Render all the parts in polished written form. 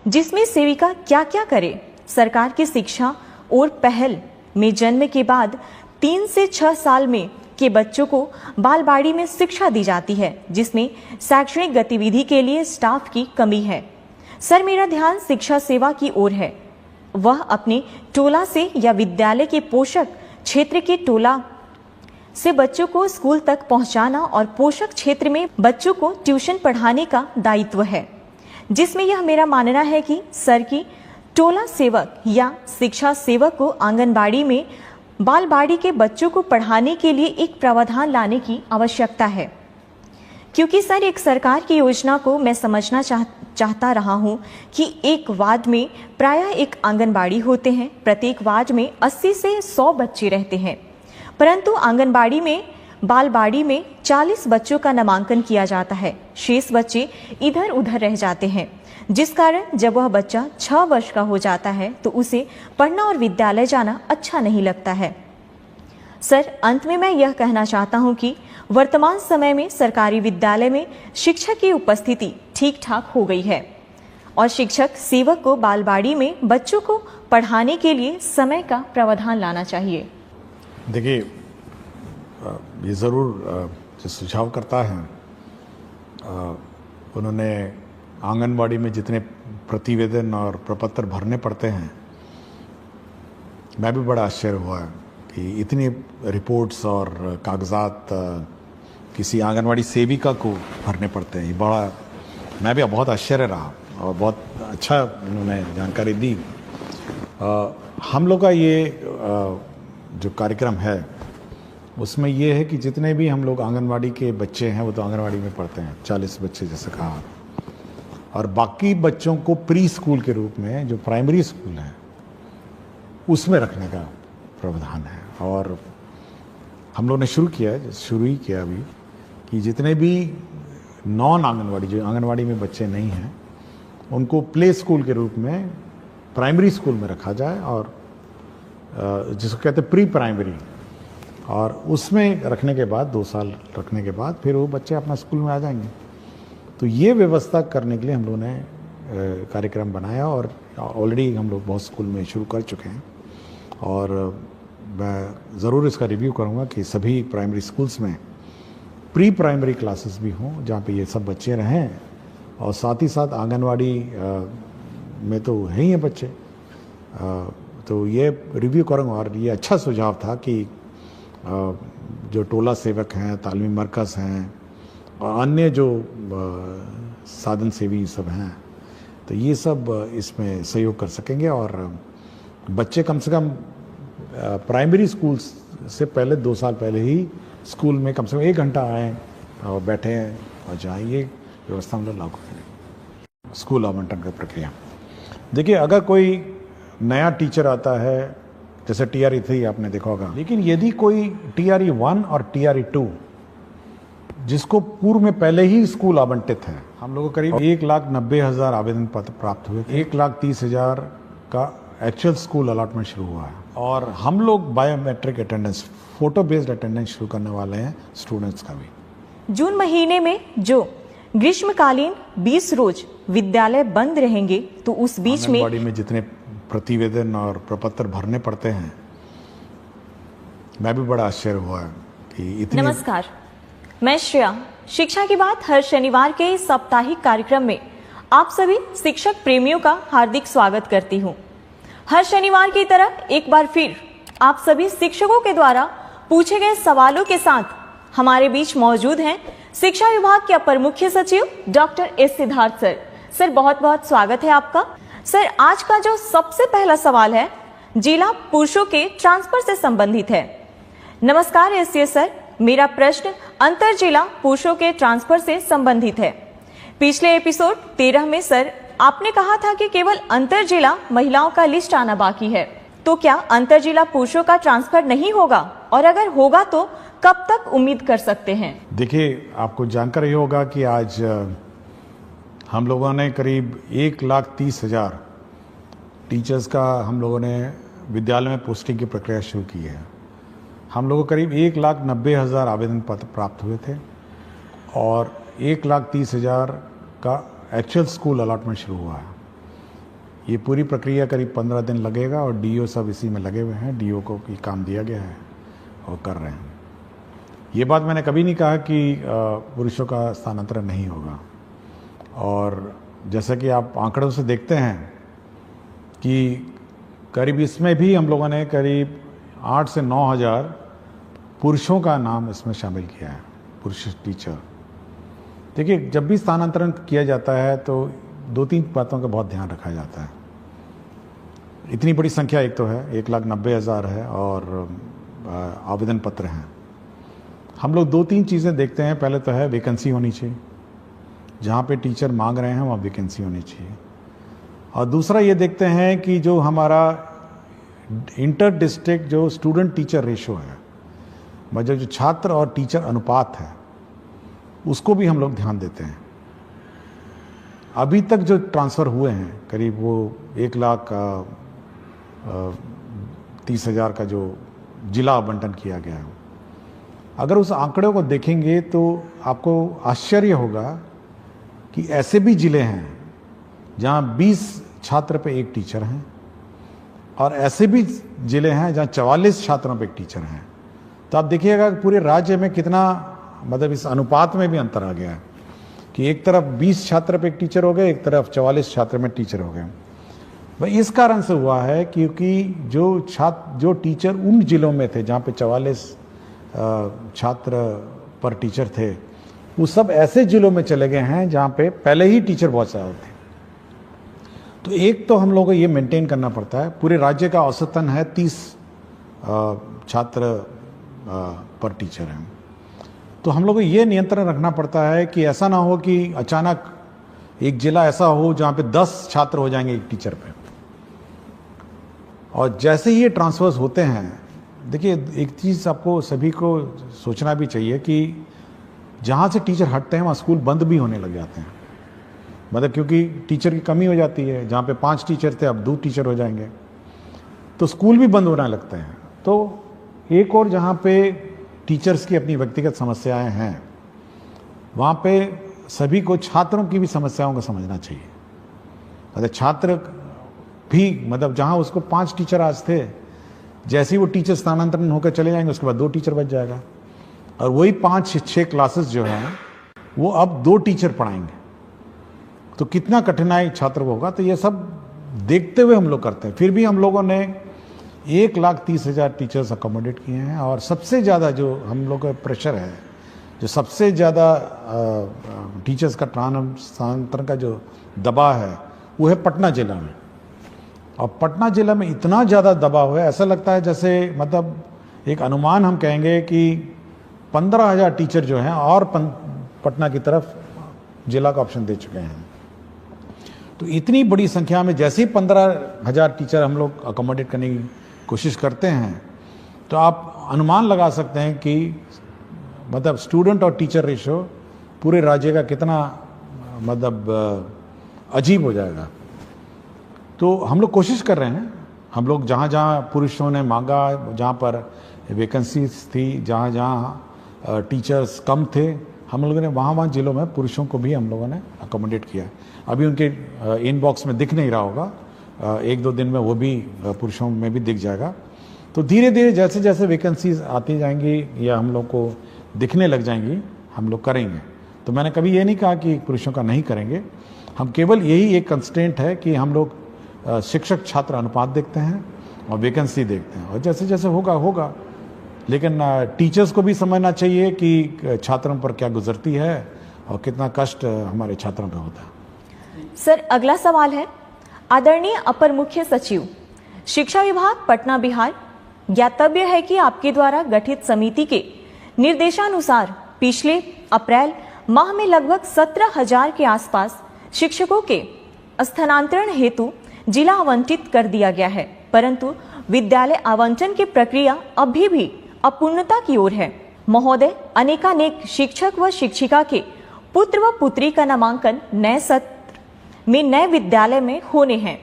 जिसमें सेविका क्या क्या करे। सरकार की शिक्षा और पहल में जन्म के बाद 3 से 6 साल में के बच्चों को बालवाड़ी में शिक्षा दी जाती है, जिसमें शैक्षणिक गतिविधि के लिए स्टाफ की कमी है। सर, मेरा ध्यान शिक्षा सेवा की ओर है। वह अपने टोला से या विद्यालय के पोषक क्षेत्र के टोला से बच्चों को स्कूल तक पहुंचाना और पोषक क्षेत्र में बच्चों को ट्यूशन पढ़ाने का दायित्व है, जिसमें यह मेरा मानना है कि सर की टोला सेवक या शिक्षा सेवक को आंगनबाड़ी में बालवाड़ी के बच्चों को पढ़ाने के लिए एक प्रावधान लाने की आवश्यकता है, क्योंकि सर एक सरकार की योजना को मैं समझना चाहता रहा हूँ कि एक वार्ड में प्रायः एक आंगनबाड़ी होते हैं। प्रत्येक वार्ड में 80 से 100 बच्चे रहते हैं, परंतु आंगनबाड़ी में बालवाड़ी में 40 बच्चों का नामांकन किया जाता है। शेष बच्चे इधर उधर रह जाते हैं, जिस कारण जब वह बच्चा 6 वर्ष का हो जाता है तो उसे पढ़ना और विद्यालय जाना अच्छा नहीं लगता है। सर, अंत में मैं यह कहना चाहता हूं कि वर्तमान समय में सरकारी विद्यालय में शिक्षक की उपस्थिति ठीक ठाक हो गई है और शिक्षक सेवक को बालवाड़ी में बच्चों को पढ़ाने के लिए समय का प्रावधान लाना चाहिए। देखिए, ये ज़रूर जो सुझाव करता है, उन्होंने आंगनबाड़ी में जितने प्रतिवेदन और प्रपत्र भरने पड़ते हैं, मैं भी बड़ा आश्चर्य हुआ कि इतनी रिपोर्ट्स और कागजात किसी आंगनबाड़ी सेविका को भरने पड़ते हैं। ये बड़ा, मैं भी बहुत आश्चर्य रहा और बहुत अच्छा उन्होंने जानकारी दी। हम लोग का ये जो कार्यक्रम है उसमें ये है कि जितने भी हम लोग आंगनवाड़ी के बच्चे हैं वो तो आंगनवाड़ी में पढ़ते हैं, 40 बच्चे जैसे कहा, और बाकी बच्चों को प्री स्कूल के रूप में जो प्राइमरी स्कूल है उसमें रखने का प्रावधान है। और हम लोग ने शुरू ही किया अभी कि जितने भी नॉन आंगनवाड़ी, जो आंगनवाड़ी में बच्चे नहीं हैं, उनको प्ले स्कूल के रूप में प्राइमरी स्कूल में रखा जाए, और जिसको कहते हैं प्री प्राइमरी, और उसमें रखने के बाद 2 साल रखने के बाद फिर वो बच्चे अपना स्कूल में आ जाएंगे। तो ये व्यवस्था करने के लिए हम लोगों ने कार्यक्रम बनाया और ऑलरेडी हम लोग बहुत स्कूल में शुरू कर चुके हैं। और मैं ज़रूर इसका रिव्यू करूँगा कि सभी प्राइमरी स्कूल्स में प्री प्राइमरी क्लासेस भी हों जहाँ पे ये सब बच्चे रहें, और साथ ही साथ आंगनवाड़ी में तो है ही हैं बच्चे। तो ये रिव्यू करूँगा। और ये अच्छा सुझाव था कि जो टोला सेवक हैं, तालीमी मरकज़ हैं और अन्य जो साधन सेवी सब हैं, तो ये सब इसमें सहयोग कर सकेंगे। और बच्चे कम से कम प्राइमरी स्कूल से पहले 2 साल पहले ही स्कूल में कम से कम 1 घंटा आएँ और बैठें और जाएँ। ये व्यवस्था हम लोग लागू करें। स्कूल आवंटन का प्रक्रिया, देखिए, अगर कोई नया टीचर आता है, जैसे TRE 3 आपने देखा होगा, लेकिन यदि कोई TRE 1 और TRE 2 जिसको पूर्व में पहले ही स्कूल आवंटित है, हम लोगों को करीब 1,90,000 आवेदन पत्र प्राप्त हुए, 1,30,000 का एक्चुअल स्कूल अलॉटमेंट शुरू हुआ है। और हम लोग biometric attendance, photo based attendance शुरू करने वाले हैं स्टूडेंट्स का भी। जून महीने में जो ग्रीष्मकालीन 20 रोज विद्यालय बंद रहेंगे, तो उस बीच में आंगनबाड़ी में जितने प्रतिवेदन और प्रपत्र भरने पड़ते हैं, मैं भी बड़ा आश्चर्य हुआ कि इतनी। नमस्कार, मैं श्रेया। शिक्षा की बात हर शनिवार के इस साप्ताहिक कार्यक्रम में आप सभी शिक्षक प्रेमियों का हार्दिक स्वागत करती हूँ। हर शनिवार की तरह एक बार फिर आप सभी शिक्षकों के द्वारा पूछे गए सवालों के साथ हमारे बीच मौजूद हैं शिक्षा विभाग के अपर मुख्य सचिव doctor S Siddharth sir. Sir, बहुत बहुत स्वागत है आपका। सर, आज का जो सबसे पहला सवाल है जिला पुरुषों के ट्रांसफर से संबंधित है। नमस्कार SCS सर, मेरा प्रश्न अंतर जिला पुरुषों के ट्रांसफर से संबंधित है। पिछले एपिसोड 13 में सर आपने कहा था कि केवल अंतर जिला महिलाओं का लिस्ट आना बाकी है, तो क्या अंतर जिला पुरुषों का ट्रांसफर नहीं होगा, और अगर होगा तो कब तक उम्मीद कर सकते हैं? देखिए, आपको जानकर ये होगा कि आज हम लोगों ने करीब 1,30,000 टीचर्स का हम लोगों ने विद्यालय में पोस्टिंग की प्रक्रिया शुरू की है। हम लोगों को करीब 1,90,000 आवेदन पत्र प्राप्त हुए थे और 1,30,000 का एक्चुअल स्कूल अलॉटमेंट शुरू हुआ है। ये पूरी प्रक्रिया करीब 15 दिन लगेगा और डीओ सब इसी में लगे हुए हैं। डीओ को ये काम दिया गया है और कर रहे हैं। ये बात मैंने कभी नहीं कहा कि पुरुषों का स्थानांतरण नहीं होगा। और जैसा कि आप आंकड़ों से देखते हैं कि करीब इसमें भी हम लोगों ने करीब 8 से 9 हज़ार पुरुषों का नाम इसमें शामिल किया है, पुरुष टीचर। देखिए, जब भी स्थानांतरण किया जाता है तो 2-3 बातों का बहुत ध्यान रखा जाता है। इतनी बड़ी संख्या एक तो है, 1,90,000 है और आवेदन पत्र हैं। हम लोग 2-3 चीज़ें देखते हैं। पहले तो है वैकेंसी होनी चाहिए, जहाँ पे टीचर मांग रहे हैं वहाँ वैकेंसी होनी चाहिए। और दूसरा ये देखते हैं कि जो हमारा इंटर डिस्ट्रिक्ट जो स्टूडेंट टीचर रेशो है, मतलब जो छात्र और टीचर अनुपात है, उसको भी हम लोग ध्यान देते हैं। अभी तक जो ट्रांसफ़र हुए हैं करीब वो 1,30,000 का जो जिला आवंटन किया गया है, अगर उस आंकड़े को देखेंगे तो आपको आश्चर्य होगा कि ऐसे भी जिले हैं जहां 20 छात्र पे एक टीचर हैं और ऐसे भी जिले हैं जहां 44 छात्रों पे एक टीचर हैं। तो आप देखिएगा पूरे राज्य में कितना, मतलब इस अनुपात में भी अंतर आ गया है कि एक तरफ 20 छात्र पे एक टीचर हो गए, एक तरफ 44 छात्र में टीचर हो गए। भाई इस कारण से हुआ है क्योंकि जो टीचर उन जिलों में थे जहाँ पे 44 छात्र पर टीचर थे, वो सब ऐसे जिलों में चले गए हैं जहाँ पे पहले ही टीचर बहुत ज़्यादा थे। तो एक तो हम लोगों को ये मेंटेन करना पड़ता है। पूरे राज्य का औसतन है 30 छात्र पर टीचर हैं। तो हम लोग को ये नियंत्रण रखना पड़ता है कि ऐसा ना हो कि अचानक एक जिला ऐसा हो जहाँ पे 10 छात्र हो जाएंगे एक टीचर पे। और जैसे ही ये ट्रांसफर्स होते हैं, देखिए एक चीज़ आपको सभी को सोचना भी चाहिए कि जहाँ से टीचर हटते हैं वहाँ स्कूल बंद भी होने लग जाते हैं। मतलब क्योंकि टीचर की कमी हो जाती है, जहाँ पे 5 टीचर थे अब 2 टीचर हो जाएंगे, तो स्कूल भी बंद होने लगते हैं। तो एक और जहाँ पे टीचर्स की अपनी व्यक्तिगत समस्याएं हैं, वहाँ पे सभी को छात्रों की भी समस्याओं को समझना चाहिए। मतलब छात्र भी, मतलब जहाँ उसको 5 टीचर आज थे, जैसे ही वो टीचर स्थानांतरण होकर चले जाएंगे उसके बाद 2 टीचर बच जाएगा और वही 5-6 क्लासेस जो हैं वो अब 2 टीचर पढ़ाएंगे। तो कितना कठिनाई छात्र को होगा। तो ये सब देखते हुए हम लोग करते हैं। फिर भी हम लोगों ने 1,30,000 टीचर्स अकोमोडेट किए हैं। और सबसे ज़्यादा जो हम लोग का प्रेशर है, जो सबसे ज़्यादा टीचर्स का स्थानांतरण का जो दबाव है, वो है पटना जिला में। और पटना जिला में इतना ज़्यादा दबाव है, ऐसा लगता है जैसे, मतलब एक अनुमान हम कहेंगे कि 15,000 टीचर जो हैं और पटना की तरफ जिला का ऑप्शन दे चुके हैं। तो इतनी बड़ी संख्या में जैसे ही 15,000 टीचर हम लोग अकोमोडेट करने की कोशिश करते हैं, तो आप अनुमान लगा सकते हैं कि मतलब स्टूडेंट और टीचर रेशो पूरे राज्य का कितना मतलब अजीब हो जाएगा। तो हम लोग कोशिश कर रहे हैं। हम लोग जहाँ जहाँ पुरुषों ने मांगा, जहाँ पर वैकेंसीज थी, जहाँ जहाँ टीचर्स कम थे, हम लोगों ने वहाँ जिलों में पुरुषों को भी हम लोगों ने अकोमोडेट किया। अभी उनके इनबॉक्स में दिख नहीं रहा होगा, 1-2 दिन में वो भी पुरुषों में भी दिख जाएगा। तो धीरे धीरे जैसे जैसे वैकेंसीज आती जाएंगी या हम लोग को दिखने लग जाएंगी, हम लोग करेंगे। तो मैंने कभी ये नहीं कहा कि पुरुषों का नहीं करेंगे। हम केवल यही एक कंस्ट्रेंट है कि हम लोग शिक्षक छात्र अनुपात देखते हैं और वैकेंसी देखते हैं, और जैसे जैसे होगा। लेकिन टीचर्स को भी समझना चाहिए कि छात्रों पर क्या गुजरती है और कितना कष्ट हमारे छात्रों पर होता है। सर, अगला सवाल है, आदरणीय अपर मुख्य सचिव, शिक्षा विभाग पटना बिहार, ज्ञातव्य है कि आपके द्वारा गठित समिति के निर्देशानुसार पिछले अप्रैल माह में लगभग 17,000 के आसपास शिक्षकों के स्थानांतरण हेतु जिला आवंटित कर दिया गया है, परंतु विद्यालय आवंटन की प्रक्रिया अभी भी अपूर्णता की ओर है। महोदय, अनेकानेक शिक्षक व शिक्षिका के पुत्र व पुत्री का नामांकन नए सत्र में नए विद्यालय में होने हैं।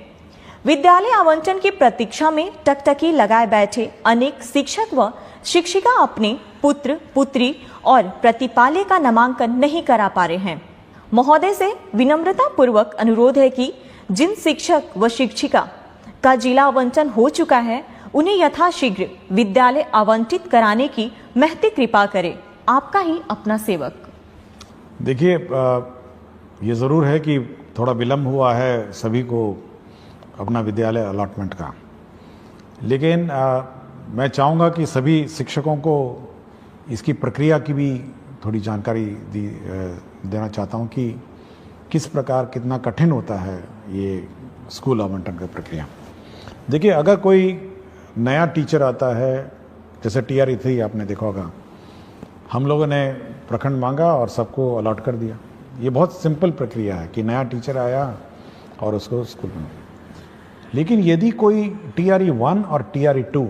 विद्यालय आवंटन की प्रतीक्षा में टकटकी लगाए बैठे अनेक शिक्षक व शिक्षिका अपने पुत्र पुत्री और प्रतिपाल्य का नामांकन नहीं करा पा रहे हैं। महोदय से विनम्रता पूर्वक अनुरोध है कि जिन शिक्षक व शिक्षिका का जिला आवंटन हो चुका है उन्हें यथाशीघ्र विद्यालय आवंटित कराने की महती कृपा करे। आपका ही अपना सेवक। देखिए, ये ज़रूर है कि थोड़ा विलम्ब हुआ है सभी को अपना विद्यालय अलॉटमेंट का, लेकिन मैं चाहूँगा कि सभी शिक्षकों को इसकी प्रक्रिया की भी थोड़ी जानकारी देना चाहता हूँ कि किस प्रकार कितना कठिन होता है ये स्कूल आवंटन का प्रक्रिया। देखिए, अगर कोई नया टीचर आता है, जैसे TRE 3 आपने देखा होगा, हम लोगों ने प्रखंड मांगा और सबको अलॉट कर दिया। ये बहुत सिंपल प्रक्रिया है कि नया टीचर आया और उसको स्कूल में। लेकिन यदि कोई TRE 1 और TRE 2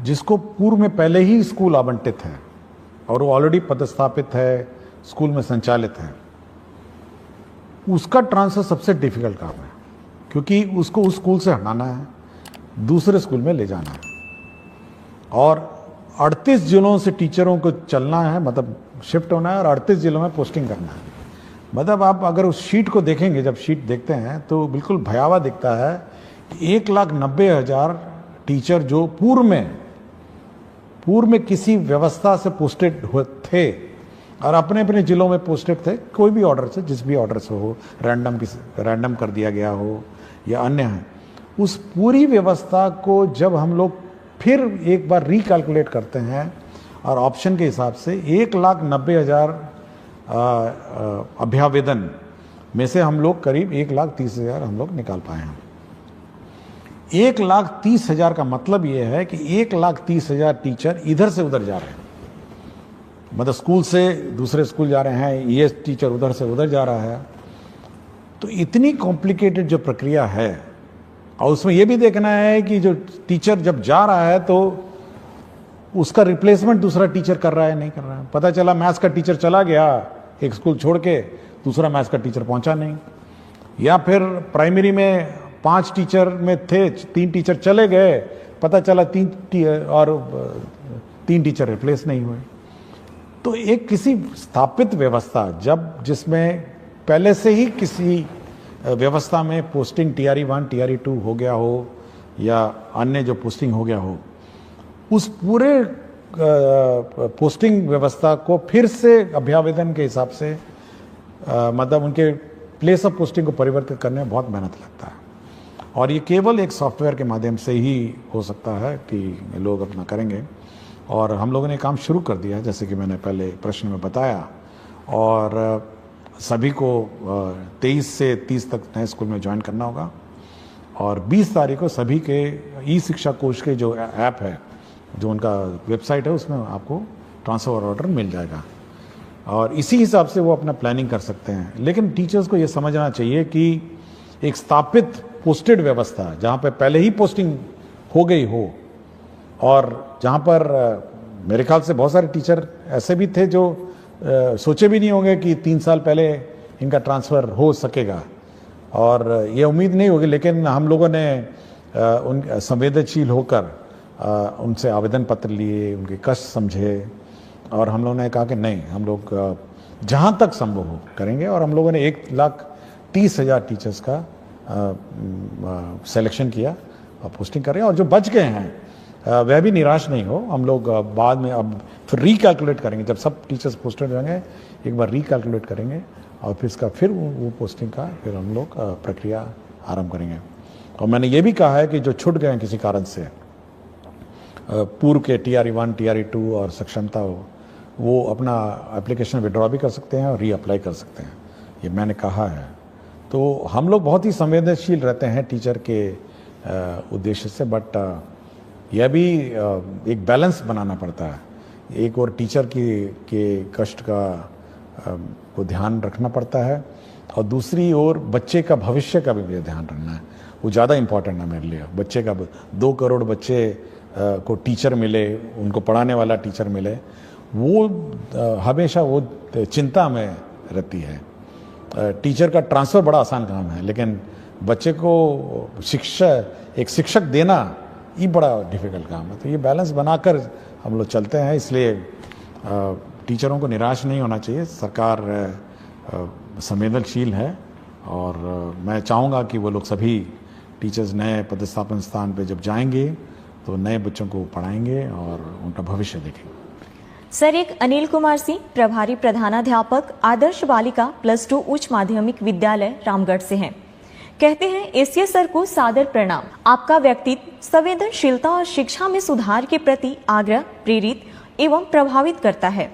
जिसको पूर्व में पहले ही स्कूल आवंटित है और वो ऑलरेडी पदस्थापित है, स्कूल में संचालित है, उसका ट्रांसफर सबसे डिफिकल्ट काम है, क्योंकि उसको उस स्कूल से हटाना है, दूसरे स्कूल में ले जाना है और 38 जिलों से टीचरों को चलना है, मतलब शिफ्ट होना है और 38 जिलों में पोस्टिंग करना है। मतलब आप अगर उस शीट को देखेंगे, जब शीट देखते हैं तो बिल्कुल भयावह दिखता है कि 1,90,000 टीचर जो पूर्व में किसी व्यवस्था से पोस्टेड थे और अपने अपने जिलों में पोस्टेड थे, कोई भी ऑर्डर से, जिस भी ऑर्डर से हो, रैंडम कर दिया गया हो या अन्य है, उस पूरी व्यवस्था को जब हम लोग फिर एक बार रिकैलकुलेट करते हैं और ऑप्शन के हिसाब से 1,90,000 अभ्यावेदन में से हम लोग करीब 1,30,000 हम लोग निकाल पाए हैं। 1,30,000 का मतलब ये है कि 1,30,000 टीचर इधर से उधर जा रहे हैं, मतलब स्कूल से दूसरे स्कूल जा रहे हैं, ये टीचर उधर से उधर जा रहा है। तो इतनी कॉम्प्लिकेटेड जो प्रक्रिया है, और उसमें यह भी देखना है कि जो टीचर जब जा रहा है तो उसका रिप्लेसमेंट दूसरा टीचर कर रहा है नहीं कर रहा है। पता चला मैथ्स का टीचर चला गया एक स्कूल छोड़ के, दूसरा मैथ्स का टीचर पहुंचा नहीं, या फिर प्राइमरी में 5 टीचर में थे, 3 टीचर चले गए, पता चला 3 टीचर रिप्लेस नहीं हुए। तो एक किसी स्थापित व्यवस्था जिसमें पहले से ही किसी व्यवस्था में पोस्टिंग TRE 1 TRE 2 हो गया हो या अन्य जो पोस्टिंग हो गया हो, उस पूरे पोस्टिंग व्यवस्था को फिर से अभ्यावेदन के हिसाब से मतलब उनके प्लेस ऑफ पोस्टिंग को परिवर्तित करने में बहुत मेहनत लगता है, और ये केवल एक सॉफ्टवेयर के माध्यम से ही हो सकता है कि लोग अपना करेंगे। और हम लोगों ने काम शुरू कर दिया है, जैसे कि मैंने पहले प्रश्न में बताया, और सभी को 23 से 30 तक नए स्कूल में ज्वाइन करना होगा, और 20 तारीख को सभी के ई-शिक्षा कोश के जो ऐप है, जो उनका वेबसाइट है, उसमें आपको ट्रांसफ़र ऑर्डर मिल जाएगा और इसी हिसाब से वो अपना प्लानिंग कर सकते हैं। लेकिन टीचर्स को ये समझना चाहिए कि एक स्थापित पोस्टेड व्यवस्था जहाँ पे पहले ही पोस्टिंग हो गई हो, और जहाँ पर मेरे ख्याल से बहुत सारे टीचर ऐसे भी थे जो सोचे भी नहीं होंगे कि 3 साल पहले इनका ट्रांसफ़र हो सकेगा, और ये उम्मीद नहीं होगी, लेकिन हम लोगों ने उन संवेदनशील होकर उनसे आवेदन पत्र लिए, उनके कष्ट समझे, और हम लोगों ने कहा कि नहीं, हम लोग जहाँ तक संभव हो करेंगे। और हम लोगों ने 1,30,000 टीचर्स का सिलेक्शन किया और पोस्टिंग कर रहे हैं, और जो बच गए हैं वह भी निराश नहीं हो। हम लोग बाद में अब फिर रिकैलकुलेट करेंगे, जब सब टीचर्स पोस्टेड हो जाएंगे एक बार रिकैलकुलेट करेंगे और फिर इसका फिर वो पोस्टिंग का फिर हम लोग प्रक्रिया आरंभ करेंगे। और मैंने ये भी कहा है कि जो छूट गए हैं किसी कारण से, पूर्व के TRE 1 TRE 2 और सक्षमता हो, वो अपना एप्लीकेशन विड्रॉ भी कर सकते हैं और रीअप्लाई कर सकते हैं, ये मैंने कहा है। तो हम लोग बहुत ही संवेदनशील रहते हैं टीचर के उद्देश्य से, बट यह भी एक बैलेंस बनाना पड़ता है। एक और टीचर के कष्ट का को ध्यान रखना पड़ता है, और दूसरी ओर बच्चे का भविष्य का भी ध्यान रखना है। वो ज़्यादा इम्पोर्टेंट है मेरे लिए। बच्चे का 2 करोड़ बच्चे को टीचर मिले, उनको पढ़ाने वाला टीचर मिले, वो हमेशा वो चिंता में रहती है। टीचर का ट्रांसफ़र बड़ा आसान काम है, लेकिन बच्चे को एक शिक्षक देना ये बड़ा डिफ़िकल्ट काम है। तो ये बैलेंस बनाकर हम लोग चलते हैं, इसलिए टीचरों को निराश नहीं होना चाहिए। सरकार संवेदनशील है और मैं चाहूँगा कि वो लोग सभी टीचर्स नए पदस्थापन स्थान पे जब जाएंगे तो नए बच्चों को पढ़ाएंगे और उनका भविष्य देखेंगे। सर, एक अनिल कुमार सिंह, प्रभारी प्रधानाध्यापक, आदर्श बालिका +2 उच्च माध्यमिक विद्यालय रामगढ़ से हैं। कहते हैं, एसीए सर को सादर प्रणाम। आपका व्यक्तित्व संवेदनशीलता और शिक्षा में सुधार के प्रति आग्रह प्रेरित एवं प्रभावित करता है।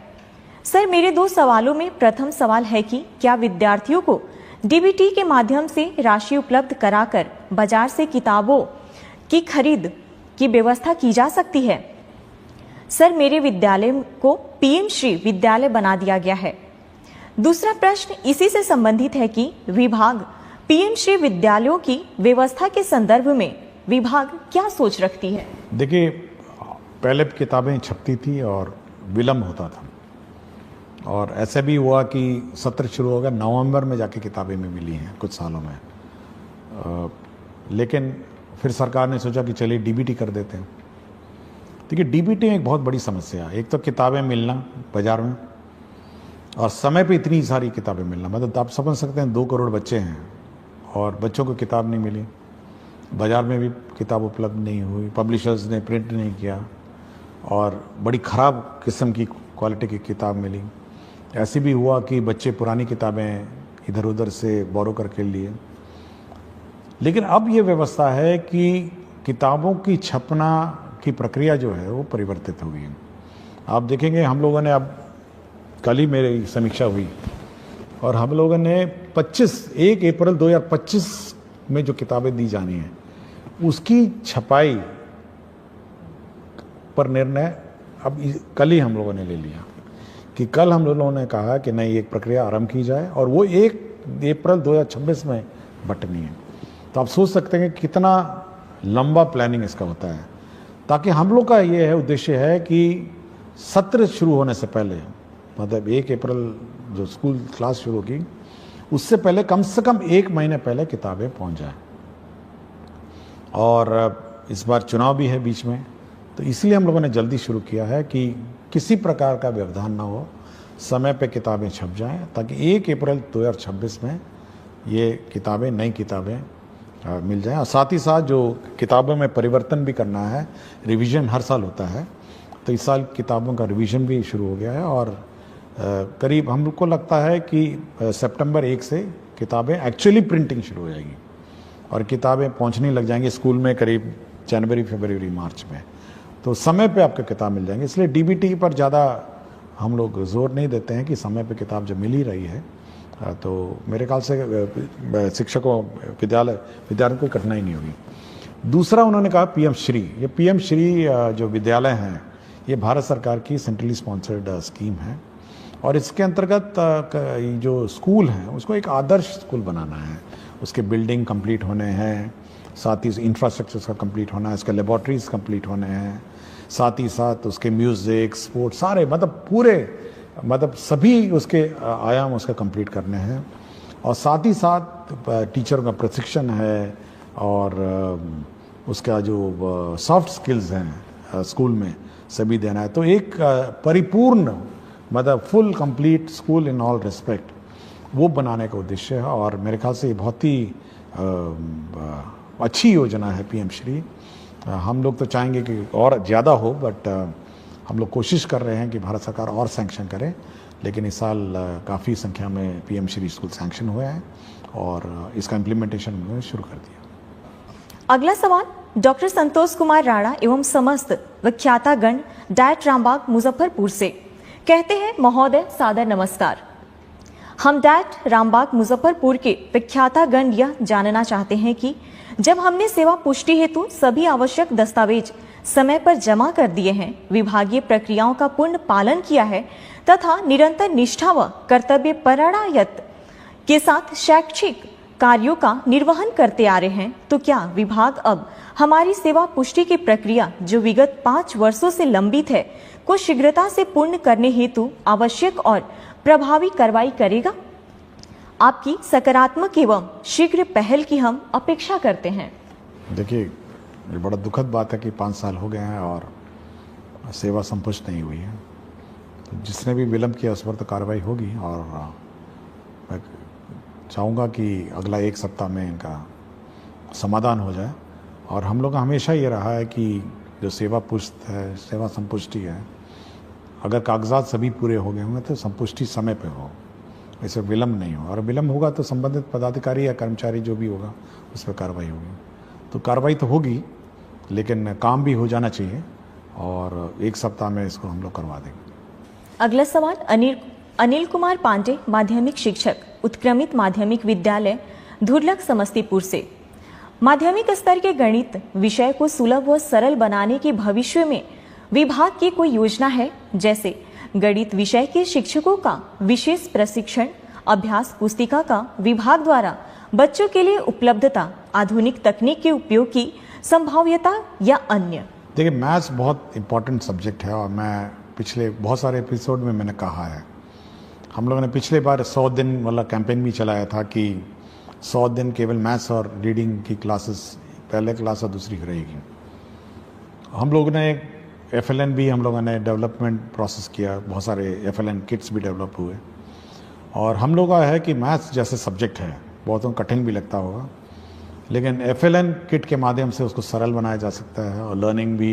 सर, मेरे 2 सवालों में प्रथम सवाल है कि क्या विद्यार्थियों को डीबीटी के माध्यम से राशि उपलब्ध कराकर बाजार से किताबों की खरीद की व्यवस्था की जा सकती है? सर, मेरे विद्यालय को पीएम श्री विद्यालय बना दिया गया है। दूसरा प्रश्न इसी से संबंधित है कि विभाग पीएम श्री विद्यालयों की व्यवस्था के संदर्भ में विभाग क्या सोच रखती है? देखिए, पहले किताबें छपती थी और विलम्ब होता था, और ऐसा भी हुआ कि सत्र शुरू हो गया, नवंबर में जाके किताबें में मिली हैं कुछ सालों में। लेकिन फिर सरकार ने सोचा कि चलिए डीबीटी कर देते हैं। देखिए, डीबीटी एक बहुत बड़ी समस्या है। एक तो किताबें मिलना बाजार में, और समय पे इतनी सारी किताबें मिलना, मतलब आप समझ सकते हैं 2 करोड़ बच्चे हैं और बच्चों को किताब नहीं मिली, बाजार में भी किताब उपलब्ध नहीं हुई, पब्लिशर्स ने प्रिंट नहीं किया, और बड़ी ख़राब किस्म की क्वालिटी की किताब मिली। ऐसे भी हुआ कि बच्चे पुरानी किताबें इधर उधर से बोरो करके लिए। लेकिन अब ये व्यवस्था है कि किताबों की छपना की प्रक्रिया जो है वो परिवर्तित हो गई है। आप देखेंगे, हम लोगों ने, अब कल ही मेरी समीक्षा हुई, और हम लोगों ने 1 अप्रैल 2025 में जो किताबें दी जानी है उसकी छपाई पर निर्णय अब कल ही हम लोगों ने ले लिया कि कल हम लोगों ने कहा कि नहीं, एक प्रक्रिया आरंभ की जाए और वो 1 अप्रैल 2026 में बंटनी है। तो आप सोच सकते हैं कि कितना लंबा प्लानिंग इसका होता है, ताकि हम लोग का ये है उद्देश्य है कि सत्र शुरू होने से पहले, मतलब 1 अप्रैल जो स्कूल क्लास शुरू होगी उससे पहले कम से कम 1 महीने पहले किताबें पहुंच जाए। और इस बार चुनाव भी है बीच में, तो इसलिए हम लोगों ने जल्दी शुरू किया है कि किसी प्रकार का व्यवधान ना हो, समय पे किताबें छप जाएं, ताकि 1 अप्रैल 2026 में ये किताबें, नई किताबें मिल जाएं। और साथ ही साथ जो किताबों में परिवर्तन भी करना है, रिवीजन हर साल होता है, तो इस साल किताबों का रिवीजन भी शुरू हो गया है। और करीब हम लोग को लगता है कि सितंबर 1 से किताबें एक्चुअली प्रिंटिंग शुरू हो जाएगी और किताबें पहुंचने लग जाएंगी स्कूल में करीब जनवरी, फरवरी, मार्च में। तो समय पे आपको किताब मिल जाएंगे। इसलिए डीबीटी पर ज़्यादा हम लोग जोर नहीं देते हैं कि समय पे किताब जब मिल ही रही है तो मेरे ख्याल से शिक्षकों, विद्यार्थियों को कठिनाई नहीं होगी। दूसरा, उन्होंने कहा पीएम श्री। ये पीएम श्री जो विद्यालय हैं, ये भारत सरकार की सेंट्रली स्पॉन्सर्ड स्कीम है, और इसके अंतर्गत जो स्कूल हैं उसको एक आदर्श स्कूल बनाना है। उसके बिल्डिंग कंप्लीट होने हैं, साथ ही इंफ्रास्ट्रक्चर का कंप्लीट होना है, इसके लेबॉर्ट्रीज कंप्लीट होने हैं, साथ ही साथ उसके म्यूज़िक, स्पोर्ट्स, सारे मतलब सभी उसके आयाम उसका कंप्लीट करने हैं। और साथ ही साथ टीचरों का प्रशिक्षण है, और उसका जो सॉफ्ट स्किल्स हैं स्कूल में सभी देना है। तो एक परिपूर्ण, मतलब full complete school in all respect, वो बनाने का उद्देश्य है। और मेरे ख्याल से ये बहुत ही अच्छी योजना है पीएम श्री। हम लोग तो चाहेंगे कि और ज़्यादा हो, बट हम लोग कोशिश कर रहे हैं कि भारत सरकार और सैंक्शन करे। लेकिन इस साल काफ़ी संख्या में पीएम श्री स्कूल सैंक्शन हुए हैं और इसका इम्प्लीमेंटेशन उन्होंने शुरू कर दिया। अगला सवाल डॉक्टर संतोष कुमार राणा एवं समस्त विख्यातागण डायट रामबाग मुजफ्फरपुर से। कहते हैं, महोदय सादर नमस्कार। हम डायट रामबाग मुजफ्फरपुर के विख्यातागण यह जानना चाहते हैं कि जब हमने सेवा पुष्टि हेतु सभी आवश्यक दस्तावेज समय पर जमा कर दिए हैं, विभागीय प्रक्रियाओं का पूर्ण पालन किया है तथा निरंतर निष्ठा व कर्तव्य परायणता के साथ शैक्षिक कार्यों का निर्वहन करते आ रहे हैं, तो क्या विभाग अब हमारी सेवा पुष्टि की प्रक्रिया जो विगत 5 वर्षों से लंबित है को शीघ्रता से पूर्ण करने हेतु आवश्यक और प्रभावी कार्रवाई करेगा? आपकी सकारात्मक एवं शीघ्र पहल की हम अपेक्षा करते हैं। देखिए, ये बड़ा दुखद बात है कि 5 साल हो गए हैं और सेवा संपुष्ट नहीं हुई है। तो जिसने भी विलंब किया उस पर तो कार्रवाई होगी। और मैं चाहूँगा कि अगला एक सप्ताह में इनका समाधान हो जाए। और हम लोग का हमेशा ये रहा है कि जो सेवा पुष्ट है, सेवा संपुष्टि है, अगर कागजात सभी पूरे हो गए होंगे तो संपुष्टि समय पे हो, ऐसे विलम्ब नहीं हो। और विलम्ब होगा तो संबंधित पदाधिकारी या कर्मचारी जो भी होगा उस पर कार्रवाई होगी। तो कार्रवाई तो होगी, लेकिन काम भी हो जाना चाहिए और एक सप्ताह में इसको हम लोग करवा देंगे। अगला सवाल अनिल कुमार पांडे, माध्यमिक शिक्षक, उत्क्रमित माध्यमिक विद्यालय धुरलक समस्तीपुर से। माध्यमिक स्तर के गणित विषय को सुलभ व सरल बनाने की भविष्य में विभाग की कोई योजना है? जैसे गणित विषय के शिक्षकों का विशेष प्रशिक्षण, अभ्यास पुस्तिका का विभाग द्वारा बच्चों के लिए उपलब्धता, आधुनिक तकनीक के उपयोग की संभाव्यता या अन्य। देखिए, मैथ्स बहुत इंपॉर्टेंट सब्जेक्ट है और मैं पिछले बहुत सारे एपिसोड में मैंने कहा है, हम लोगों ने पिछले बार 100 दिन वाला कैंपेन भी चलाया था कि 100 दिन केवल मैथ्स और रीडिंग की क्लासेस, पहले क्लास और दूसरी रहेगी। हम लोगों ने एक FLN भी हम लोगों ने डेवलपमेंट प्रोसेस किया, बहुत सारे FLN किट्स भी डेवलप हुए। और हम लोगों का है कि मैथ्स जैसे सब्जेक्ट है, बहुतों को कठिन भी लगता होगा, लेकिन FLN किट के माध्यम से उसको सरल बनाया जा सकता है और लर्निंग भी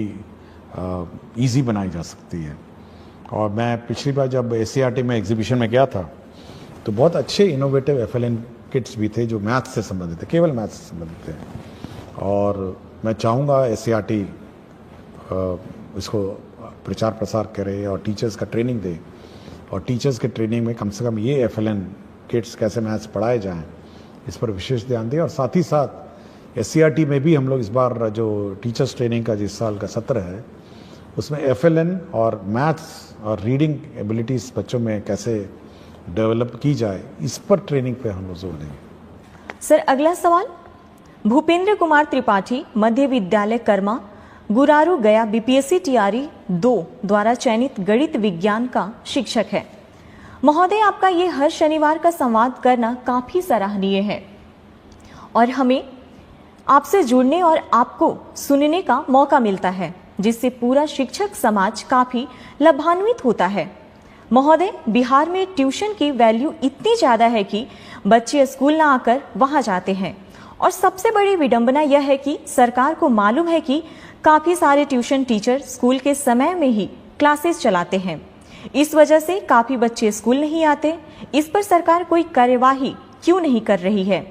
ईजी बनाई जा सकती है। और मैं पिछली बार जब SCRT में एग्जीबिशन में गया था तो बहुत अच्छे इनोवेटिव FLN किट्स भी थे जो मैथ्स से संबंधित थे, केवल मैथ्स से संबंधित थे। और मैं चाहूँगा SCRT इसको प्रचार प्रसार करे और टीचर्स का ट्रेनिंग दे, और टीचर्स के ट्रेनिंग में कम से कम ये FLN किट्स कैसे मैथ्स पढ़ाए जाएं इस पर विशेष ध्यान दें। और साथ ही साथ SCRT में भी हम लोग इस बार जो टीचर्स ट्रेनिंग का जिस साल का सत्र है उसमें FLN और मैथ्स और रीडिंग एबिलिटीज़ बच्चों में कैसे डेवलप की जाए, इस पर ट्रेनिंग पे हम लोग जोर देंगे। सर, अगला सवाल भूपेंद्र कुमार त्रिपाठी, मध्य विद्यालय कर्मा, गुरारू गया, BPSC TRE 2 द्वारा चयनित गणित विज्ञान का शिक्षक है। महोदय, आपका ये हर शनिवार का संवाद करना काफी सराहनीय है और हमें आपसे जुड़ने और आपको सुनने का मौका मिलता है, जिससे पूरा शिक्षक समाज काफी लाभान्वित होता है। महोदय, बिहार में ट्यूशन की वैल्यू इतनी ज़्यादा है कि बच्चे स्कूल ना आकर वहां जाते हैं, और सबसे बड़ी विडंबना यह है कि सरकार को मालूम है कि काफ़ी सारे ट्यूशन टीचर स्कूल के समय में ही क्लासेस चलाते हैं। इस वजह से काफ़ी बच्चे स्कूल नहीं आते। इस पर सरकार कोई कार्यवाही क्यों नहीं कर रही है?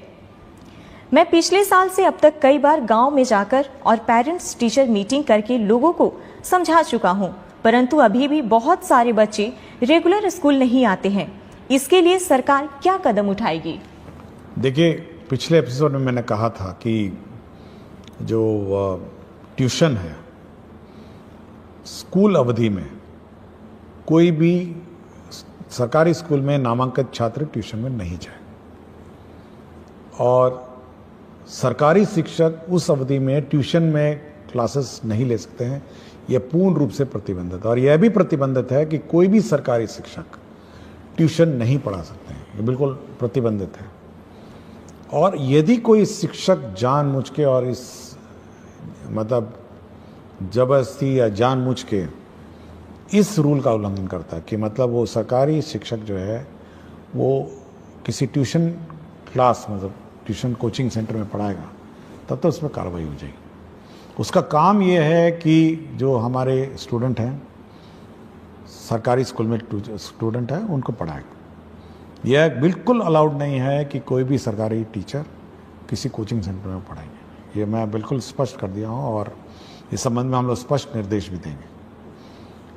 मैं पिछले साल से अब तक कई बार गाँव में जाकर और पेरेंट्स टीचर मीटिंग करके लोगों को समझा चुका हूँ, परंतु अभी भी बहुत सारे बच्चे रेगुलर स्कूल नहीं आते हैं। इसके लिए सरकार क्या कदम उठाएगी? देखिए, पिछले एपिसोड में मैंने कहा था कि जो ट्यूशन है, स्कूल अवधि में कोई भी सरकारी स्कूल में नामांकित छात्र ट्यूशन में नहीं जाए, और सरकारी शिक्षक उस अवधि में ट्यूशन में क्लासेस नहीं ले सकते हैं। यह पूर्ण रूप से प्रतिबंधित, और यह भी प्रतिबंधित है कि कोई भी सरकारी शिक्षक ट्यूशन नहीं पढ़ा सकते हैं, ये बिल्कुल प्रतिबंधित है। और यदि कोई शिक्षक जानबूझ के और इस मतलब जबरदस्ती या जानबूझ के इस रूल का उल्लंघन करता है कि मतलब वो सरकारी शिक्षक जो है वो किसी ट्यूशन क्लास मतलब ट्यूशन कोचिंग सेंटर में पढ़ाएगा, तब तो उस पर कार्रवाई हो जाएगी। उसका काम ये है कि जो हमारे स्टूडेंट हैं, सरकारी स्कूल में स्टूडेंट हैं, उनको पढ़ाएगा। यह बिल्कुल अलाउड नहीं है कि कोई भी सरकारी टीचर किसी कोचिंग सेंटर में पढ़ाएंगे। ये मैं बिल्कुल स्पष्ट कर दिया हूँ, और इस संबंध में हम लोग स्पष्ट निर्देश भी देंगे।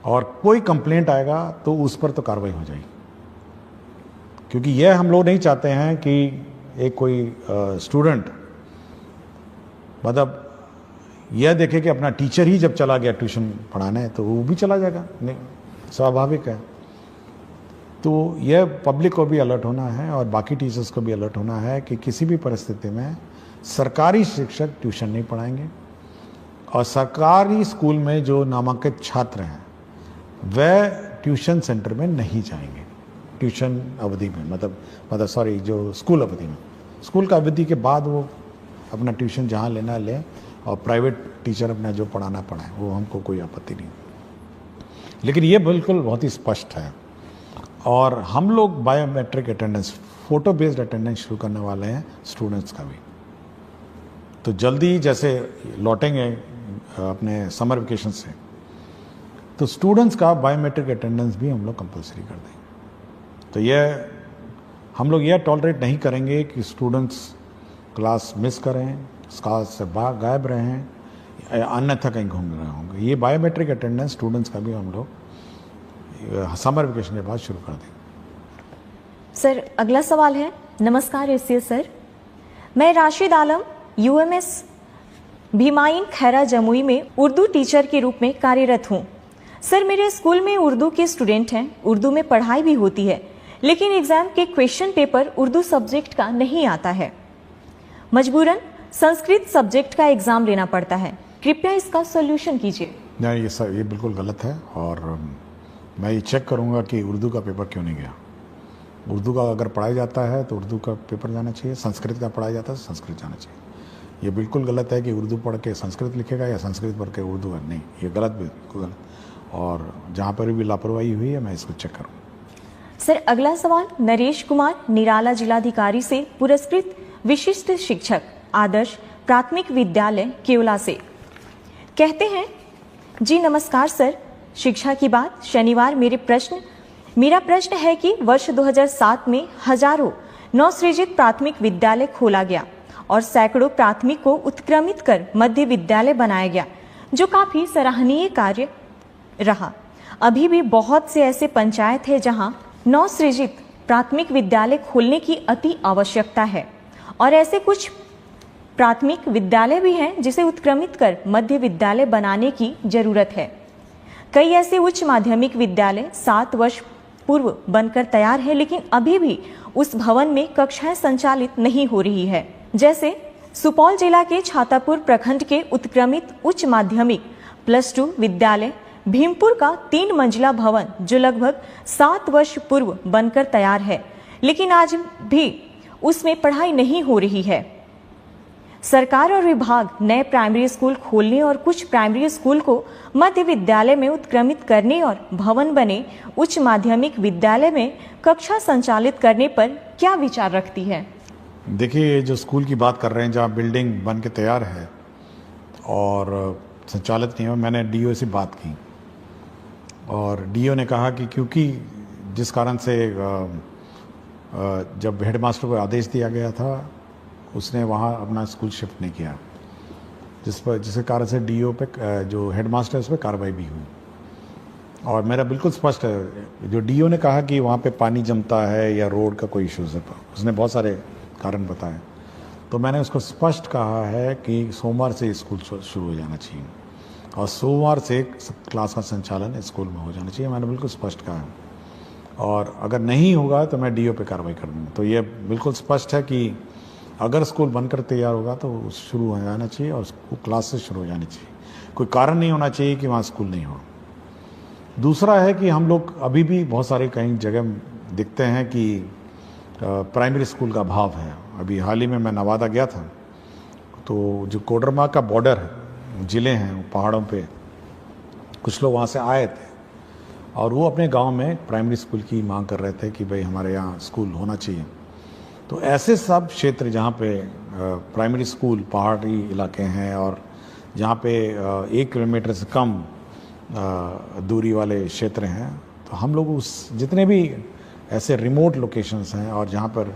और कोई कंप्लेंट आएगा तो उस पर तो कार्रवाई हो जाएगी, क्योंकि यह हम लोग नहीं चाहते हैं कि एक कोई स्टूडेंट मतलब यह देखे कि अपना टीचर ही जब चला गया ट्यूशन पढ़ाने तो वो भी चला जाएगा, नहीं, स्वाभाविक है। तो यह पब्लिक को भी अलर्ट होना है और बाकी टीचर्स को भी अलर्ट होना है कि किसी भी परिस्थिति में सरकारी शिक्षक ट्यूशन नहीं पढ़ाएंगे, और सरकारी स्कूल में जो नामांकित छात्र हैं वह ट्यूशन सेंटर में नहीं जाएंगे ट्यूशन अवधि में, मतलब सॉरी जो स्कूल अवधि में। स्कूल का अवधि के बाद वो अपना ट्यूशन जहाँ लेना लें, और प्राइवेट टीचर अपना जो पढ़ाना पढ़ाएं, वो हमको कोई आपत्ति नहीं। लेकिन ये बिल्कुल बहुत ही स्पष्ट है, और हम लोग biometric attendance photo based attendance शुरू करने वाले हैं स्टूडेंट्स का भी। तो जल्दी जैसे लौटेंगे अपने समर वेकेशन से, तो स्टूडेंट्स का बायोमेट्रिक अटेंडेंस भी हम लोग कंपलसरी कर देंगे। तो यह हम लोग यह टॉलरेट नहीं करेंगे कि स्टूडेंट्स क्लास मिस करें, क्लास से गायब रहें, अन्यथा कहीं घूम रहे होंगे। ये बायोमेट्रिक अटेंडेंस स्टूडेंट्स का भी हम लोग समर वेकेशन के बाद शुरू कर देंगे। सर अगला सवाल है। नमस्कार एससीएस सर, मैं राशिद आलम यूएमएस भीमाइन खैरा जमुई में उर्दू टीचर के रूप में कार्यरत हूँ। सर मेरे स्कूल में उर्दू के स्टूडेंट हैं, उर्दू में पढ़ाई भी होती है, लेकिन एग्जाम के क्वेश्चन पेपर उर्दू सब्जेक्ट का नहीं आता है। मजबूरन संस्कृत सब्जेक्ट का एग्जाम लेना पड़ता है। कृपया इसका सॉल्यूशन कीजिए। नहीं, ये बिल्कुल गलत है और मैं ये चेक करूँगा कि उर्दू का पेपर क्यों नहीं गया। उर्दू का अगर पढ़ाया जाता है तो उर्दू का पेपर जाना चाहिए, संस्कृत का पढ़ाया जाता है तो संस्कृत जाना चाहिए। ये बिल्कुल गलत है कि उर्दू पढ़ के संस्कृत लिखेगा या संस्कृत पढ़ के उर्दू है, नहीं, ये गलत, बिल्कुल गलत। और जहाँ पर भी लापरवाही हुई है मैं इसको चेक करूँ। सर अगला सवाल नरेश कुमार निराला जिलाधिकारी से पुरस्कृत विशिष्ट शिक्षक आदर्श प्राथमिक विद्यालय केवला से। कहते हैं, जी नमस्कार सर, शिक्षा की बात शनिवार मेरा प्रश्न है कि वर्ष 2007 में हजारों नवसृजित प्राथमिक विद्यालय खोला गया और सैकड़ों प्राथमिक को उत्क्रमित कर मध्य विद्यालय बनाया गया, जो काफी सराहनीय कार्य रहा। अभी भी बहुत से ऐसे पंचायत है जहां नवसृजित प्राथमिक विद्यालय खोलने की अति आवश्यकता है और ऐसे कुछ प्राथमिक विद्यालय भी हैं जिसे उत्क्रमित कर मध्य विद्यालय बनाने की जरूरत है। कई ऐसे उच्च माध्यमिक विद्यालय 7 वर्ष पूर्व बनकर तैयार है, लेकिन अभी भी उस भवन में कक्षाएं संचालित नहीं हो रही है। जैसे सुपौल जिला के छातापुर प्रखंड के उत्क्रमित उच्च माध्यमिक +2 विद्यालय भीमपुर का 3 मंजिला भवन, जो लगभग 7 वर्ष पूर्व बनकर तैयार है, लेकिन आज भी उसमें पढ़ाई नहीं हो रही है। सरकार और विभाग नए प्राइमरी स्कूल खोलने और कुछ प्राइमरी स्कूल को मध्य विद्यालय में उत्क्रमित करने और भवन बने उच्च माध्यमिक विद्यालय में कक्षा संचालित करने पर क्या विचार रखती है? देखिए, जो स्कूल की बात कर रहे हैं जहाँ बिल्डिंग बन के तैयार है और संचालित नहीं हो, मैंने डीओ से बात की और डीओ ने कहा कि क्योंकि जिस कारण से जब हेडमास्टर को आदेश दिया गया था उसने वहाँ अपना स्कूल शिफ्ट नहीं किया, जिसके कारण से डीओ पे जो हेडमास्टर है उस पर कार्रवाई भी हुई। और मेरा बिल्कुल स्पष्ट है, जो डीओ ने कहा कि वहाँ पे पानी जमता है या रोड का कोई इश्यूज है, उसने बहुत सारे कारण बताए, तो मैंने उसको स्पष्ट कहा है कि सोमवार से स्कूल शुरू हो जाना चाहिए और सोमवार से क्लास का संचालन स्कूल में हो जाना चाहिए। मैंने बिल्कुल स्पष्ट कहा है और अगर नहीं होगा तो मैं डीओ पे कार्रवाई कर दूँगा। तो ये बिल्कुल स्पष्ट है कि अगर स्कूल बनकर तैयार होगा तो शुरू हो जाना चाहिए और क्लास से शुरू हो जानी चाहिए। कोई कारण नहीं होना चाहिए कि वहाँ स्कूल नहीं हो। दूसरा है कि हम लोग अभी भी बहुत सारे कई जगह दिखते हैं कि प्राइमरी स्कूल का अभाव है। अभी हाल ही में मैं नवादा गया था, तो जो कोडरमा का बॉर्डर है, ज़िले हैं पहाड़ों पे, कुछ लोग वहाँ से आए थे और वो अपने गांव में प्राइमरी स्कूल की मांग कर रहे थे कि भाई हमारे यहाँ स्कूल होना चाहिए। तो ऐसे सब क्षेत्र जहाँ पे प्राइमरी स्कूल पहाड़ी इलाके हैं और जहाँ पे 1 किलोमीटर से कम दूरी वाले क्षेत्र हैं, तो हम लोग उस जितने भी ऐसे रिमोट लोकेशंस हैं और जहाँ पर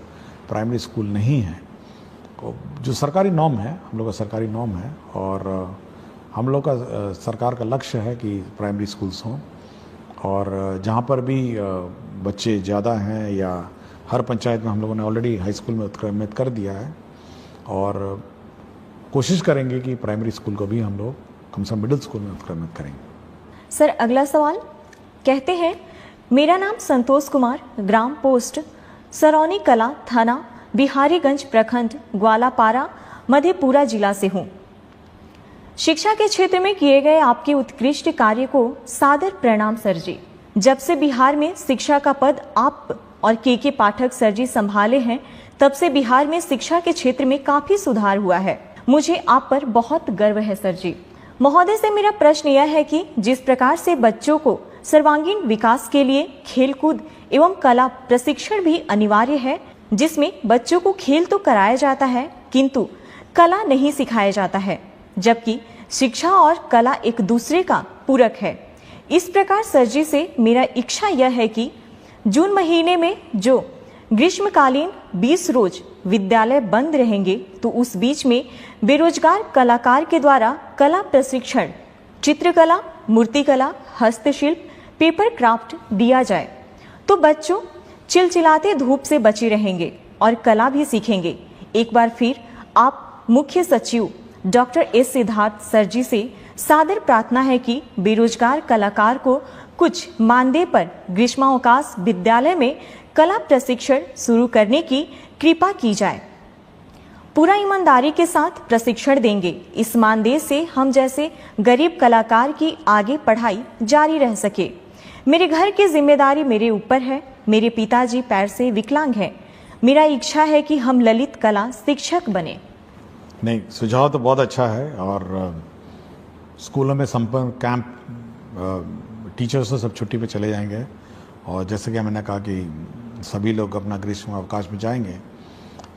प्राइमरी स्कूल नहीं है, तो जो सरकारी नॉर्म है, हम लोग का सरकारी नॉर्म है और हम लोग का सरकार का लक्ष्य है कि प्राइमरी स्कूल्स हों और जहाँ पर भी बच्चे ज़्यादा हैं या हर पंचायत में हम लोगों ने ऑलरेडी हाई स्कूल में उत्क्रमित कर दिया है और कोशिश करेंगे कि प्राइमरी स्कूल को भी हम लोग कम से कम मिडिल स्कूल में उत्क्रमित करेंगे। सर अगला सवाल कहते हैं, मेरा नाम संतोष कुमार, ग्राम पोस्ट सरौनी कला, थाना बिहारीगंज, प्रखंड ग्वालापारा, मधेपुरा जिला से हूँ। शिक्षा के क्षेत्र में किए गए आपके उत्कृष्ट कार्य को सादर प्रणाम सर जी। जब से बिहार में शिक्षा का पद आप और के पाठक सर जी संभाले हैं, तब से बिहार में शिक्षा के क्षेत्र में काफी सुधार हुआ है। मुझे आप पर बहुत गर्व है सर जी। महोदय से मेरा प्रश्न यह है कि जिस प्रकार से बच्चों को सर्वांगीण विकास के लिए खेलकूद एवं कला प्रशिक्षण भी अनिवार्य है, जिसमें बच्चों को खेल तो कराया जाता है किंतु कला नहीं सिखाया जाता है, जबकि शिक्षा और कला एक दूसरे का पूरक है। इस प्रकार सर जी से मेरा इच्छा यह है कि जून महीने में जो ग्रीष्मकालीन 20 रोज विद्यालय बंद रहेंगे तो उस बीच में बेरोजगार कलाकार के द्वारा कला प्रशिक्षण, चित्रकला, मूर्तिकला, हस्तशिल्प, पेपर क्राफ्ट दिया जाए तो बच्चों चिलचिलाते धूप से बचे रहेंगे और कला भी सीखेंगे। एक बार फिर आप मुख्य सचिव डॉक्टर एस सिद्धार्थ सर जी से सादर प्रार्थना है कि बेरोजगार कलाकार को कुछ मानदेय पर ग्रीष्मावकाश विद्यालय में कला प्रशिक्षण शुरू करने की कृपा की जाए। पूरा ईमानदारी के साथ प्रशिक्षण देंगे। इस मानदेय से हम जैसे गरीब कलाकार की आगे पढ़ाई जारी रह सके। मेरे घर की जिम्मेदारी मेरे ऊपर है। मेरे पिताजी पैर से विकलांग हैं। मेरा इच्छा है कि हम ललित कला शिक्षक बने। नहीं, सुझाव तो बहुत अच्छा है और स्कूलों में संपर्क कैंप टीचर्स तो सब छुट्टी पे चले जाएंगे और जैसे कि मैंने कहा कि सभी लोग अपना ग्रीष्म अवकाश में जाएंगे,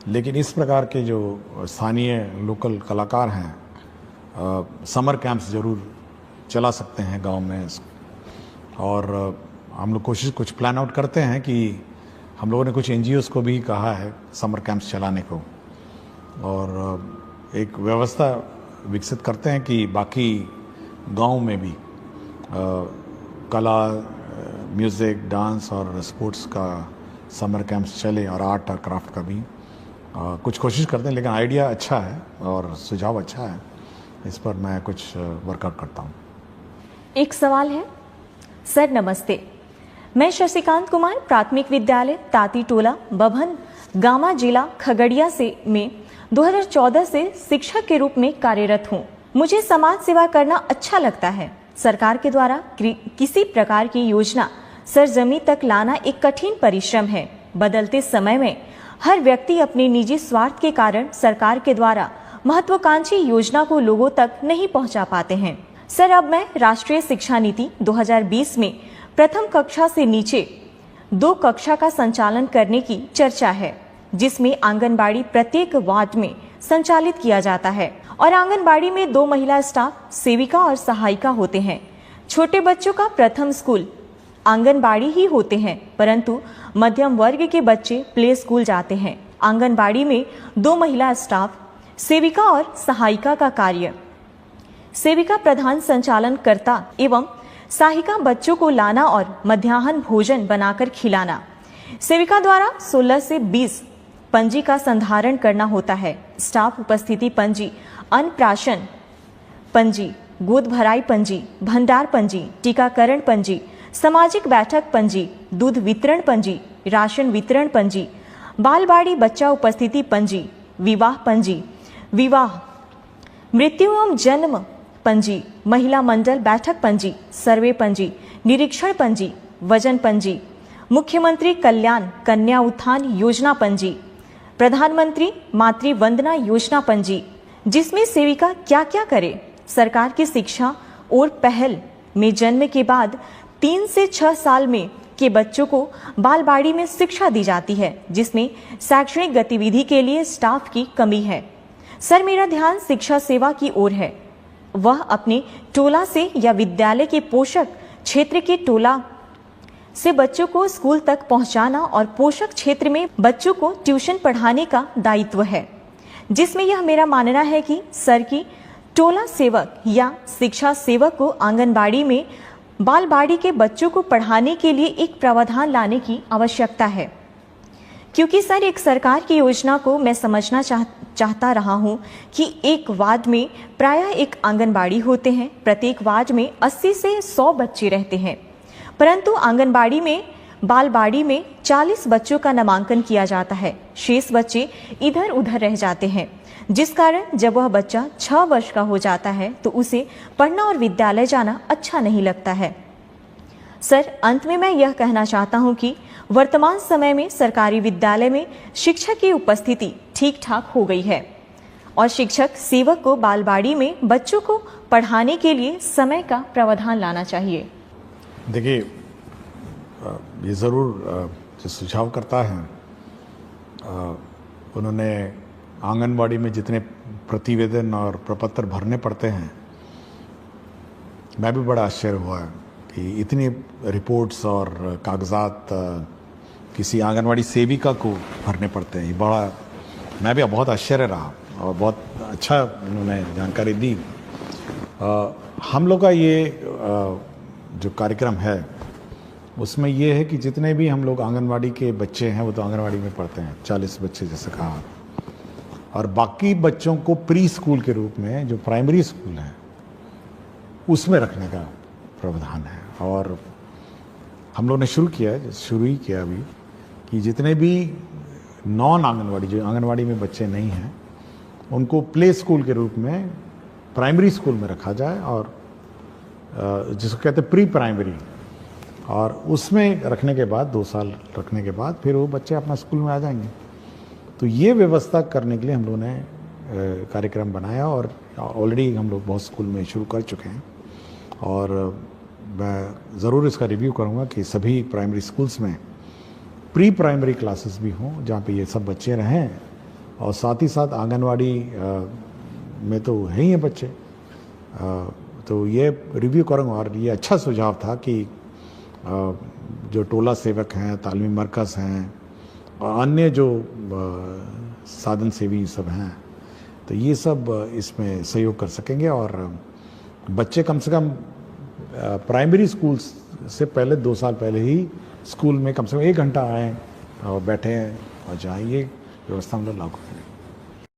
लेकिन इस प्रकार के जो स्थानीय लोकल कलाकार हैं समर कैंप्स ज़रूर चला सकते हैं गांव में। और हम लोग कुछ प्लान आउट करते हैं कि हम लोगों ने कुछ एनजीओज़ को भी कहा है समर कैंप्स चलाने को और एक व्यवस्था विकसित करते हैं कि बाकी गांव में भी कला, म्यूज़िक, डांस और स्पोर्ट्स का समर कैंप्स चले और आर्ट और क्राफ्ट का भी कुछ कोशिश करते हैं। लेकिन आइडिया अच्छा है और सुझाव अच्छा है, इस पर मैं कुछ वर्कआउट करता हूँ। एक सवाल है सर, नमस्ते। मैं शशिकांत कुमार प्राथमिक विद्यालय ताती टोला बभन गामा जिला खगड़िया से में 2014 से शिक्षक के रूप में कार्यरत हूँ। मुझे समाज सेवा करना अच्छा लगता है। सरकार के द्वारा किसी प्रकार की योजना सरजमी तक लाना एक कठिन परिश्रम है। बदलते समय में हर व्यक्ति अपने निजी स्वार्थ के कारण सरकार के द्वारा महत्वाकांक्षी योजना को लोगों तक नहीं पहुंचा पाते हैं। सर, अब मैं राष्ट्रीय शिक्षा नीति 2020 में प्रथम कक्षा से नीचे 2 कक्षा का संचालन करने की चर्चा है, जिसमें आंगनबाड़ी प्रत्येक वार्ड में संचालित किया जाता है और आंगनबाड़ी में 2 महिला स्टाफ सेविका और सहायिका होते हैं। छोटे बच्चों का प्रथम स्कूल आंगनबाड़ी ही होते हैं, परंतु मध्यम वर्ग के बच्चे प्ले स्कूल जाते हैं। आंगनबाड़ी में 2 महिला स्टाफ, सेविका और सहायिका का कार्य। सेविका प्रधान संचालन करता एवं सहायिका बच्चों को लाना और मध्याह्न भोजन बनाकर खिलाना। सेविका द्वारा 16 से 20 पंजी का संधारण करना होता है। स्टाफ उपस्थिति पंजी, अन्नप्राशन पंजी, गोद भराई पंजी, भंडार पंजी, टीकाकरण पंजी, सामाजिक बैठक पंजी, दूध वितरण पंजी, राशन वितरण पंजी, बालबाड़ी बच्चा उपस्थिति पंजी, विवाह पंजी, विवाह, मृत्यु एवं जन्म पंजी, महिला मंडल बैठक पंजी, सर्वे पंजी, निरीक्षण पंजी, वजन पंजी, मुख्यमंत्री कल्याण कन्या उत्थान योजना पंजी, प्रधानमंत्री मातृ वंदना योजना पंजी, जिसमें सेविका क्या क्या करे। सरकार की शिक्षा और पहल में जन्म के बाद 3 से 6 साल में के बच्चों को बालबाड़ी में शिक्षा दी जाती है, जिसमें शैक्षणिक गतिविधि के लिए स्टाफ की कमी है। सर, मेरा ध्यान शिक्षा सेवा की ओर है। वह अपने टोला से या विद्यालय के पोषक क्षेत्र के टोला से बच्चों को स्कूल तक पहुंचाना और पोषक क्षेत्र में बच्चों को ट्यूशन पढ़ाने का दायित्व है, जिसमें यह मेरा मानना है कि सर की टोला सेवक या शिक्षा सेवक को आंगनबाड़ी में बालबाड़ी के बच्चों को पढ़ाने के लिए एक प्रावधान लाने की आवश्यकता है, क्योंकि सर एक सरकार की योजना को मैं समझना चाहता रहा हूं कि एक वार्ड में प्रायः एक आंगनबाड़ी होते हैं। प्रत्येक वार्ड में 80 से 100 बच्चे रहते हैं, परंतु आंगनबाड़ी में बालबाड़ी में 40 बच्चों का नामांकन किया जाता है। शेष बच्चे इधर उधर रह जाते हैं, जिस कारण जब वह बच्चा 6 वर्ष का हो जाता है तो उसे पढ़ना और विद्यालय जाना अच्छा नहीं लगता है। सर, अंत में मैं यह कहना चाहता हूं कि वर्तमान समय में सरकारी विद्यालय में शिक्षक की उपस्थिति ठीक ठाक हो गई है और शिक्षक सेवक को बालबाड़ी में बच्चों को पढ़ाने के लिए समय का प्रावधान लाना चाहिए। देखिए, ये ज़रूर जो सुझाव करता है उन्होंने आंगनवाड़ी में जितने प्रतिवेदन और प्रपत्र भरने पड़ते हैं, मैं भी बड़ा आश्चर्य हुआ कि इतनी रिपोर्ट्स और कागजात किसी आंगनवाड़ी सेविका को भरने पड़ते हैं। ये बड़ा, मैं भी बहुत आश्चर्य रहा और बहुत अच्छा उन्होंने जानकारी दी। हम लोग का ये जो कार्यक्रम है उसमें ये है कि जितने भी हम लोग आंगनवाड़ी के बच्चे हैं वो तो आंगनवाड़ी में पढ़ते हैं, 40 बच्चे जैसे कहा, और बाकी बच्चों को प्री स्कूल के रूप में जो प्राइमरी स्कूल है उसमें रखने का प्रावधान है। और हम लोग ने शुरू ही किया अभी कि जितने भी नॉन आंगनवाड़ी, जो आंगनवाड़ी में बच्चे नहीं हैं, उनको प्ले स्कूल के रूप में प्राइमरी स्कूल में रखा जाए, और जिसको कहते हैं प्री प्राइमरी, और उसमें रखने के बाद 2 साल रखने के बाद फिर वो बच्चे अपना स्कूल में आ जाएंगे। तो ये व्यवस्था करने के लिए हम लोगों ने कार्यक्रम बनाया और ऑलरेडी हम लोग बहुत स्कूल में शुरू कर चुके हैं। और मैं ज़रूर इसका रिव्यू करूँगा कि सभी प्राइमरी स्कूल्स में प्री प्राइमरी क्लासेस भी हों जहाँ पे ये सब बच्चे रहें, और साथ ही साथ आंगनवाड़ी में तो है ही हैं बच्चे, तो ये रिव्यू करूँगा। और ये अच्छा सुझाव था कि जो टोला सेवक हैं, तालीमी मरकज़ हैं और अन्य जो साधन सेवी सब हैं, तो ये सब इसमें सहयोग कर सकेंगे, और बच्चे कम से कम प्राइमरी स्कूल से पहले 2 साल पहले ही स्कूल में कम से कम 1 घंटा आएँ और बैठें और जाएँ। ये व्यवस्था हम लोग लागू करेंगे।